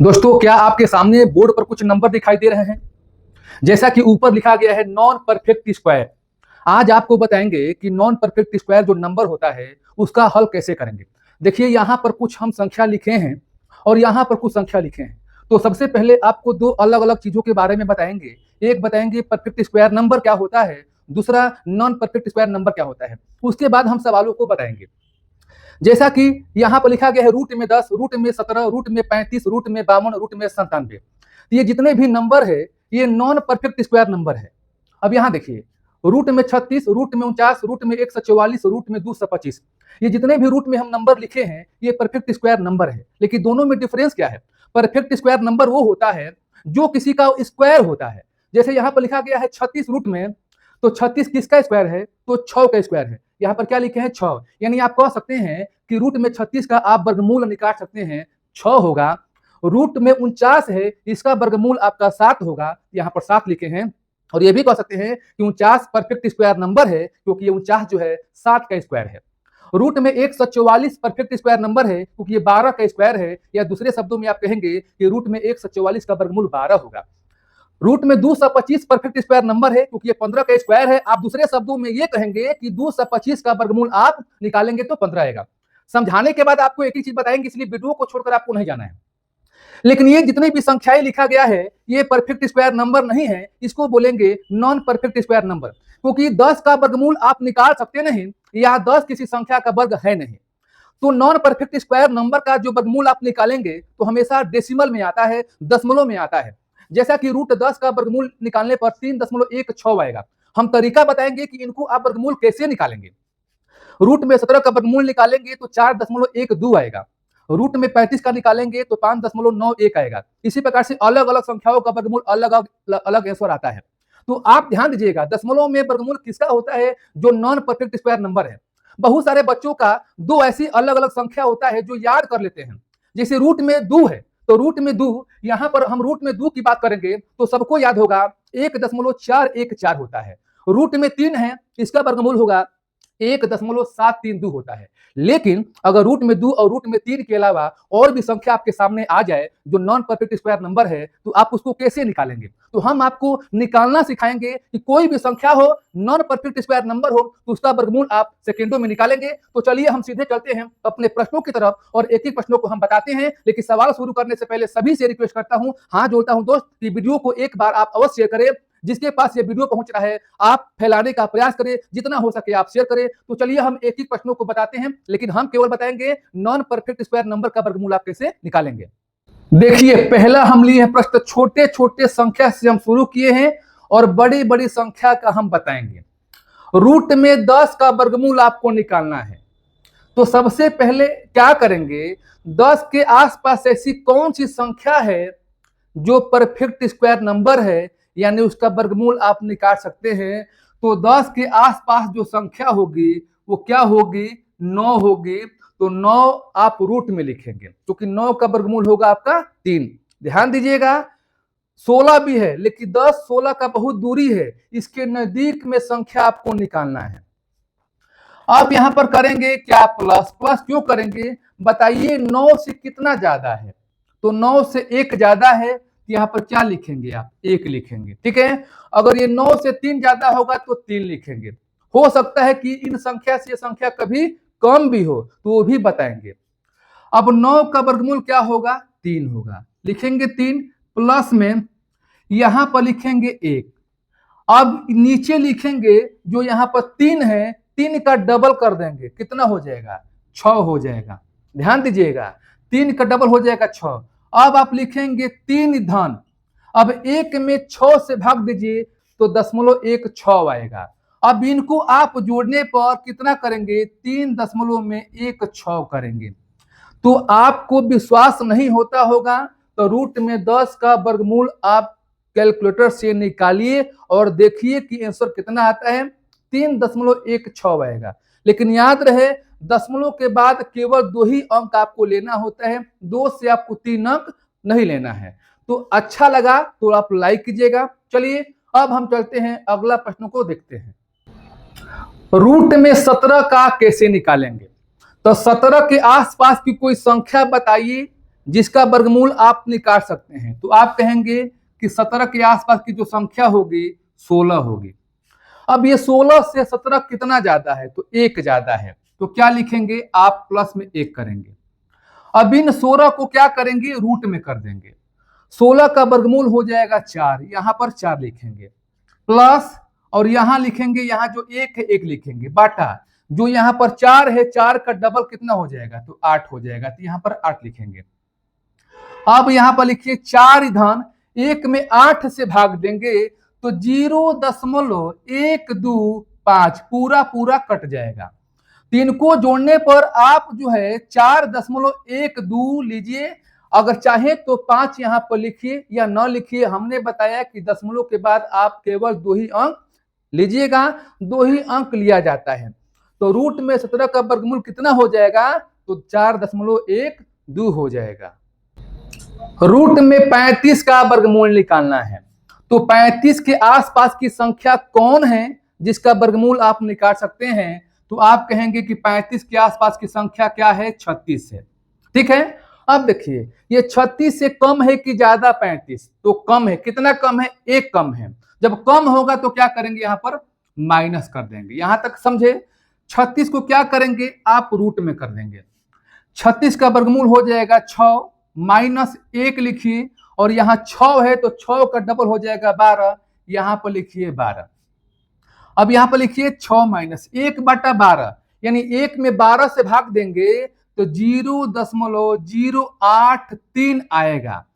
दोस्तों, क्या आपके सामने बोर्ड पर कुछ नंबर दिखाई दे रहे हैं? जैसा कि ऊपर लिखा गया है नॉन परफेक्ट स्क्वायर। आज आपको बताएंगे कि नॉन परफेक्ट स्क्वायर जो नंबर होता है उसका हल कैसे करेंगे। देखिए, यहाँ पर कुछ हम संख्या लिखे हैं और यहाँ पर कुछ संख्या लिखे हैं। तो सबसे पहले आपको दो अलग अलग चीजों के बारे में बताएंगे। एक बताएंगे परफेक्ट स्क्वायर नंबर क्या होता है, दूसरा नॉन परफेक्ट स्क्वायर नंबर क्या होता है। उसके बाद हम सवालों को बताएंगे। जैसा कि यहाँ पर लिखा गया है रूट में 10, रूट में 17, रूट में 35, रूट में 52, रूट में 97। ये जितने भी नंबर है ये नॉन परफेक्ट स्क्वायर नंबर है। अब यहाँ देखिए, रूट में 36, रूट में 49, रूट में 144, रूट में 225। ये जितने भी रूट में हम नंबर लिखे हैं ये परफेक्ट स्क्वायर नंबर है। लेकिन दोनों में डिफरेंस क्या है? परफेक्ट स्क्वायर नंबर वो होता है जो किसी का स्क्वायर होता है। जैसे यहाँ पर लिखा गया है 36 रूट में, तो 36 किसका स्क्वायर है? तो 6 का स्क्वायर है। यहाँ पर क्या लिखे हैं? 6। यानी आप कह सकते हैं कि रूट में 36 का आप वर्गमूल निकाल सकते हैं, 6 होगा। रूट में 49 है, इसका वर्गमूल आपका 7 होगा, यहाँ पर 7 लिखे हैं। और ये भी कह सकते हैं कि 49 परफेक्ट स्क्वायर नंबर है क्योंकि ये 49 जो है 7 का स्क्वायर है। रूट में 144 परफेक्ट स्क्वायर नंबर है क्योंकि ये 12 का स्क्वायर है, या दूसरे शब्दों में आप कहेंगे कि रूट में 144 का वर्गमूल 12 होगा। रूट में 225 परफेक्ट स्क्वायर नंबर है क्योंकि ये 15 का स्क्वायर है। आप दूसरे शब्दों में ये कहेंगे कि 225 का वर्गमूल आप निकालेंगे तो 15 आएगा। समझाने के बाद आपको एक ही चीज बताएंगे, इसलिए वीडियो को छोड़कर आपको नहीं जाना है। लेकिन ये जितनी भी संख्याएं लिखा गया है ये परफेक्ट स्क्वायर नंबर नहीं है, इसको बोलेंगे नॉन परफेक्ट स्क्वायर नंबर। क्योंकि 10 का वर्गमूल आप निकाल सकते नहीं, या 10 किसी संख्या का वर्ग है नहीं। तो नॉन परफेक्ट स्क्वायर नंबर का जो वर्गमूल आप निकालेंगे तो हमेशा डेसिमल में आता है, दशमलव में आता है। जैसा कि रूट 10 का वर्गमूल निकालने पर 3.16 आएगा। हम तरीका बताएंगे कि इनको आप वर्गमूल कैसे निकालेंगे। रूट में 17 का वर्गमूल निकालेंगे तो 4.12 आएगा। रूट में 35 का निकालेंगे तो 5.91 आएगा। इसी प्रकार से अलग अलग संख्याओं का वर्गमूल अलग अलग आंसर आता है। तो आप ध्यान दीजिएगा, दशमलव में वर्गमूल किसका होता है? जो नॉन परफेक्ट स्क्वायर नंबर है। बहुत सारे बच्चों का दो ऐसी अलग अलग संख्या होता है जो याद कर लेते हैं। जैसे रूट में 2 है तो रूट में 2, यहां पर हम रूट में 2 की बात करेंगे तो सबको याद होगा 1.414 होता है। रूट में 3 है, इसका वर्गमूल होगा 1.732 होता है। लेकिन अगर रूट में 2 और रूट में 3 के अलावा और भी संख्या आपके सामने आ जाए जो नॉन परफेक्ट स्क्वायर नंबर है तो आप उसको कैसे निकालेंगे? तो हम आपको निकालना सिखाएंगे कि कोई भी संख्या हो, नॉन परफेक्ट स्क्वायर नंबर हो, तो उसका वर्गमूल आप सेकेंडों में निकालेंगे। तो चलिए हम सीधे चलते हैं अपने प्रश्नों की तरफ और एक एक प्रश्नों को हम बताते हैं। लेकिन सवाल शुरू करने से पहले सभी से रिक्वेस्ट करता हूं, हाथ जोड़ता हूं दोस्त, कि वीडियो को एक बार आप अवश्य शेयर करें। जिसके पास ये वीडियो पहुंच रहा है आप फैलाने का प्रयास करें, जितना हो सके आप शेयर करें। तो चलिए हम एक एक प्रश्नों को बताते हैं, लेकिन हम केवल बताएंगे नॉन परफेक्ट स्क्वायर नंबर का वर्गमूल आप कैसे निकालेंगे। देखिए, पहला हम लिए हैं प्रश्न, छोटे छोटे संख्या से हम शुरू किए हैं और बड़ी बड़ी संख्या का हम बताएंगे। रूट में 10 का वर्गमूल आपको निकालना है। तो सबसे पहले क्या करेंगे, 10 के आसपास ऐसी कौन सी संख्या है जो परफेक्ट स्क्वायर नंबर है, यानी उसका वर्गमूल आप निकाल सकते हैं। तो 10 के आसपास जो संख्या होगी वो क्या होगी? 9 होगी। तो 9 आप रूट में लिखेंगे क्योंकि 9 का वर्गमूल होगा आपका 3। ध्यान दीजिएगा, 16 भी है लेकिन 10 16 का बहुत दूरी है, इसके नजदीक में संख्या आपको निकालना है। आप यहां पर करेंगे क्या? प्लस। प्लस क्यों करेंगे बताइए? 9 से कितना ज्यादा है? तो 9 से 1 ज्यादा है, यहाँ पर क्या लिखेंगे आप? 1 लिखेंगे। ठीक है। अगर ये 9 से 3 ज्यादा होगा तो 3 लिखेंगे। हो सकता है कि इन संख्या से संख्या कभी कम भी हो तो वो भी बताएंगे। अब 9 का वर्गमूल क्या होगा? 3 होगा, लिखेंगे 3। प्लस में यहां पर लिखेंगे 1। अब नीचे लिखेंगे जो यहां पर 3 है, 3 का डबल कर देंगे, कितना हो जाएगा? 6 हो जाएगा। ध्यान दीजिएगा, 3 का डबल हो जाएगा 6। अब आप लिखेंगे 3 धन। अब 1 में 6 से भाग दीजिए तो 0.16 आएगा। अब इनको आप जोड़ने पर कितना करेंगे? 3.16 करेंगे। तो आपको विश्वास नहीं होता होगा तो रूट में 10 का वर्गमूल आप कैलकुलेटर से निकालिए और देखिए कि आंसर कितना आता है। 3.16 आएगा। लेकिन याद रहे, दशमलव के बाद केवल 2 ही अंक आपको लेना होता है, 2 से आपको 3 अंक नहीं लेना है। तो अच्छा लगा तो आप लाइक कीजिएगा। चलिए अब हम चलते हैं अगला प्रश्न को देखते हैं। रूट में 17 का कैसे निकालेंगे? तो 17 के आसपास की कोई संख्या बताइए जिसका वर्गमूल आप निकाल सकते हैं, तो आप कहेंगे कि 17 के आसपास की जो संख्या होगी 16 होगी। अब ये 16 से 17 कितना ज्यादा है, तो 1 ज्यादा है, तो क्या लिखेंगे आप, प्लस में 1 करेंगे। अब इन 16 को क्या करेंगे, रूट में कर देंगे। 16 का वर्गमूल हो जाएगा 4, यहां पर 4 लिखेंगे, प्लस और यहां लिखेंगे, यहां जो 1 है 1 लिखेंगे, बाटा जो यहां पर 4 है, 4 का डबल कितना हो जाएगा, तो 8 हो जाएगा, तो यहां पर 8 लिखेंगे। अब यहां पर लिखिए 4 धन 1 में 8 से भाग देंगे तो 0.125 पूरा पूरा कट जाएगा। तो इनको जोड़ने पर आप जो है 4.12 लीजिए, अगर चाहे तो 5 यहां पर लिखिए या न लिखिए। हमने बताया कि दशमलव के बाद आप केवल 2 ही अंक लीजिएगा, 2 ही अंक लिया जाता है। तो रूट में 17 का वर्गमूल कितना हो जाएगा, तो 4.12 हो जाएगा। रूट में 35 का वर्गमूल निकालना है, तो 35 के आसपास की संख्या कौन है जिसका वर्गमूल आप निकाल सकते हैं, तो आप कहेंगे कि 35 के आसपास की संख्या क्या है, 36 है। ठीक है, अब देखिए ये 36 से कम है कि ज्यादा, 35 तो कम है। कितना कम है, 1 कम है। जब कम होगा तो क्या करेंगे, यहां पर माइनस कर देंगे। यहां तक समझे। 36 को क्या करेंगे, आप रूट में कर देंगे। 36 का वर्गमूल हो जाएगा 6 माइनस 1 लिखिए, और यहां 6 है तो 6 का डबल हो जाएगा 12, यहां पर लिखिए 12। अब यहां पर लिखिए 6 माइनस 1/12, यानी 1 में 12 से भाग देंगे तो 0.083 आएगा।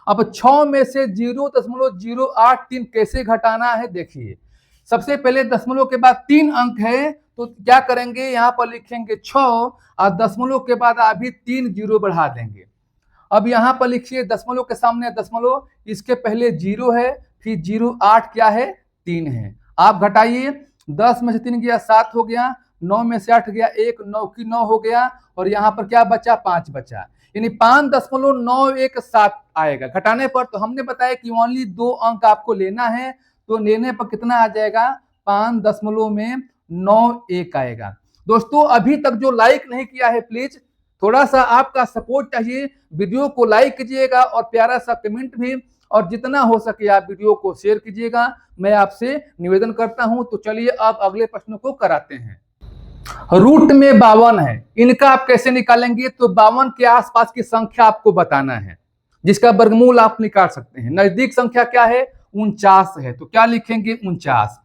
अब 6 में से 0.083 कैसे घटाना है, देखिए सबसे पहले दशमलव के बाद 3 अंक है, तो क्या करेंगे, यहां पर लिखेंगे 6 और दशमलव के बाद अभी 3 जीरो बढ़ा देंगे। अब यहां पर लिखिए दशमलव के सामने दशमलव, इसके पहले 0 है, फिर 0.8 क्या है, 3 है। आप घटाइए, 10 में से 3 गया 7 हो गया, 9 में से 8 गया 1, 9 की 9 हो गया, और यहां पर क्या बचा, 5 बचा, यानी 5.917 आएगा घटाने पर। तो हमने बताया कि ओनली 2 अंक आपको लेना है, तो लेने पर कितना आ जाएगा, 5.91 आएगा। दोस्तों अभी तक जो लाइक नहीं किया है, प्लीज थोड़ा सा आपका सपोर्ट चाहिए, वीडियो को लाइक कीजिएगा और प्यारा सा कमेंट भी, और जितना हो सके आप वीडियो को शेयर कीजिएगा, मैं आपसे निवेदन करता हूं। तो चलिए अब अगले प्रश्न को कराते हैं। रूट में 52 है, इनका आप कैसे निकालेंगे, तो 52 के आसपास की संख्या आपको बताना है जिसका वर्गमूल आप निकाल सकते हैं। नजदीक संख्या क्या है, 49 है, तो क्या लिखेंगे, 49।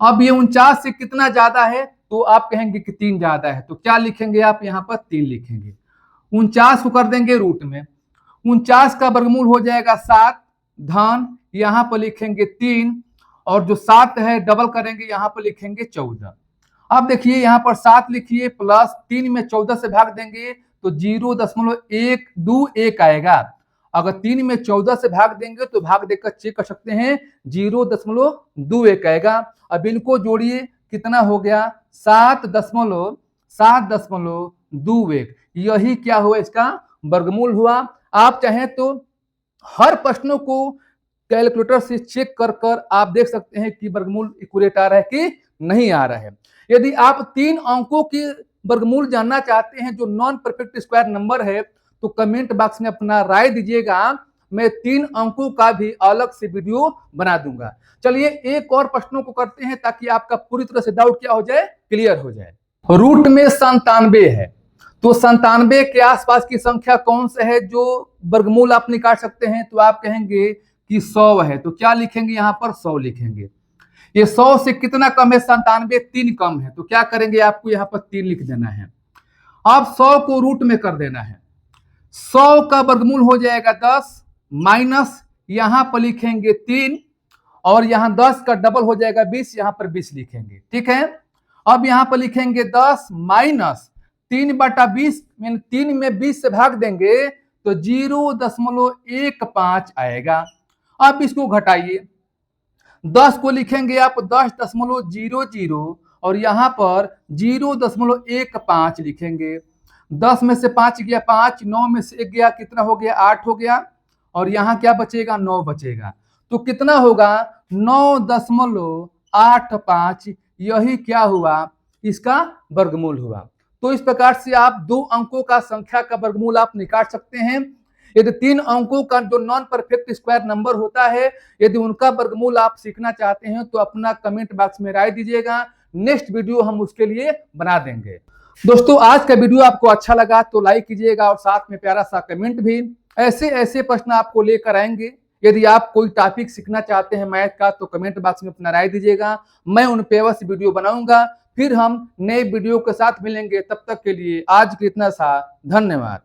अब ये 49 से कितना ज्यादा है, तो आप कहेंगे कि 3 ज्यादा है, तो क्या लिखेंगे आप, यहां पर 3 लिखेंगे। 49 को कर देंगे रूट में, 49 का वर्गमूल हो जाएगा 7 धन, यहां पर लिखेंगे 3, और जो 7 है डबल करेंगे, यहां पर लिखेंगे 14। अब देखिए यहां पर 7 लिखिए, प्लस 3 में 14 से भाग देंगे तो 0.121 आएगा। अगर 3 में 14 से भाग देंगे तो भाग देकर चेक कर सकते हैं, 0.21 आएगा। अब इनको जोड़िए, कितना हो गया, 7.21, यही क्या हुआ, इसका वर्गमूल हुआ। आप चाहें तो हर प्रश्नों को कैलकुलेटर से चेक कर कर आप देख सकते हैं कि वर्गमूल इक्वलेट आ रहा है कि नहीं आ रहा है। यदि आप 3 अंकों की वर्गमूल जानना चाहते हैं जो नॉन परफेक्ट स्क्वायर नंबर है, तो कमेंट बॉक्स में अपना राय दीजिएगा, मैं 3 अंकों का भी अलग से वीडियो बना दूंगा। चलिए एक और प्रश्नों को करते हैं ताकि आपका पूरी तरह से डाउट क्या हो जाए, क्लियर हो जाए। रूट में 97 है, तो 97 के आसपास की संख्या कौन सा है जो वर्गमूल आप निकाल सकते हैं, तो आप कहेंगे कि 100 है, तो क्या लिखेंगे, यहां पर 100 लिखेंगे। ये 100 से कितना कम है, 97, 3 कम है, तो क्या करेंगे, आपको यहां पर 3 लिख देना है। अब 100 को रूट में कर देना है, 100 का वर्गमूल हो जाएगा 10 माइनस, यहां पर लिखेंगे 3, और यहां 10 का डबल हो जाएगा 20, यहां पर 20 लिखेंगे। ठीक है, अब यहां पर लिखेंगे 10 माइनस 3/20, 3 में 20 से भाग देंगे तो 0.15 आएगा। अब इसको घटाइए, 10 को लिखेंगे आप 10.00 और यहां पर 0.15 लिखेंगे। 10 में से 5 गया 5, 9 में से 1 गया, कितना हो गया, 8 हो गया, और यहां क्या बचेगा, 9 बचेगा, तो कितना होगा, 9.85, यही क्या हुआ, इसका वर्गमूल हुआ। तो इस प्रकार से आप 2 अंकों का संख्या का वर्गमूल आप निकाल सकते हैं। यदि 3 अंकों का जो नॉन परफेक्ट स्क्वायर नंबर होता है, यदि उनका वर्गमूल आप सीखना चाहते हैं तो अपना कमेंट बॉक्स में राय दीजिएगा। नेक्स्ट वीडियो हम उसके लिए बना देंगे। दोस्तों, आज का वीडियो आपको अच्छा लगा तो लाइक कीजिएगा और साथ में प्यारा सा कमेंट भी। ऐसे ऐसे प्रश्न आपको लेकर आएंगे। यदि आप कोई टॉपिक सीखना चाहते हैं मैथ का तो कमेंट बॉक्स में अपना राय दीजिएगा, मैं उन पे अवश्य वीडियो बनाऊंगा। फिर हम नए वीडियो के साथ मिलेंगे, तब तक के लिए आज के इतना सा धन्यवाद।